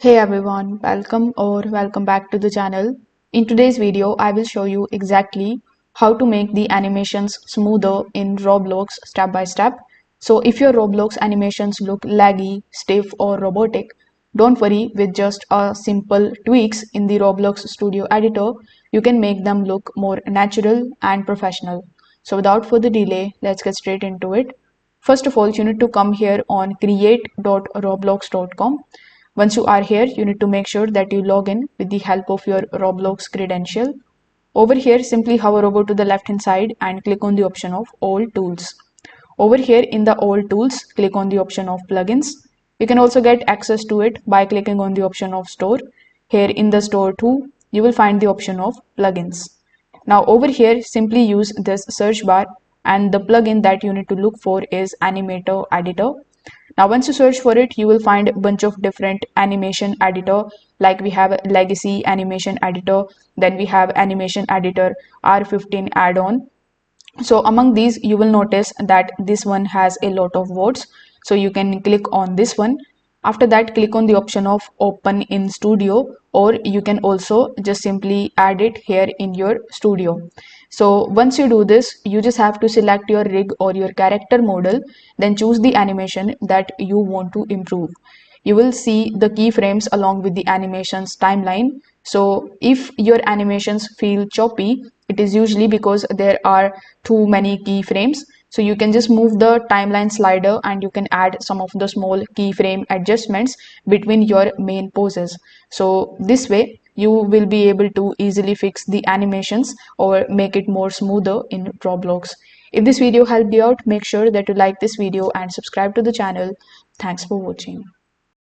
Hey everyone, welcome back to the channel. In today's video, I will show you exactly how to make the animations smoother in Roblox step by step. So if your Roblox animations look laggy, stiff or robotic, don't worry, with just a simple tweaks in the Roblox Studio editor, you can make them look more natural and professional. So without further delay, let's get straight into it. First of all, you need to come here on create.roblox.com. Once you are here, you need to make sure that you log in with the help of your Roblox credential. Over here, simply hover over to the left hand side and click on the option of All Tools. Over here in the All Tools, click on the option of Plugins. You can also get access to it by clicking on the option of Store. Here in the Store too, you will find the option of Plugins. Now over here, simply use this search bar and the plugin that you need to look for is Animator Editor. Now once you search for it, you will find a bunch of different animation editor, like we have Legacy Animation Editor, then we have Animation Editor R15 add-on. So among these, you will notice that this one has a lot of votes, so you can click on this one. After that, click on the option of Open in Studio, or you can also just simply add it here in your studio. So once you do this, you just have to select your rig or your character model, then choose the animation that you want to improve. You will see the keyframes along with the animations timeline. So if your animations feel choppy, it is usually because there are too many keyframes. So you can just move the timeline slider and you can add some of the small keyframe adjustments between your main poses. So this way you will be able to easily fix the animations or make it more smoother in Roblox. If this video helped you out, make sure that you like this video and subscribe to the channel. Thanks for watching.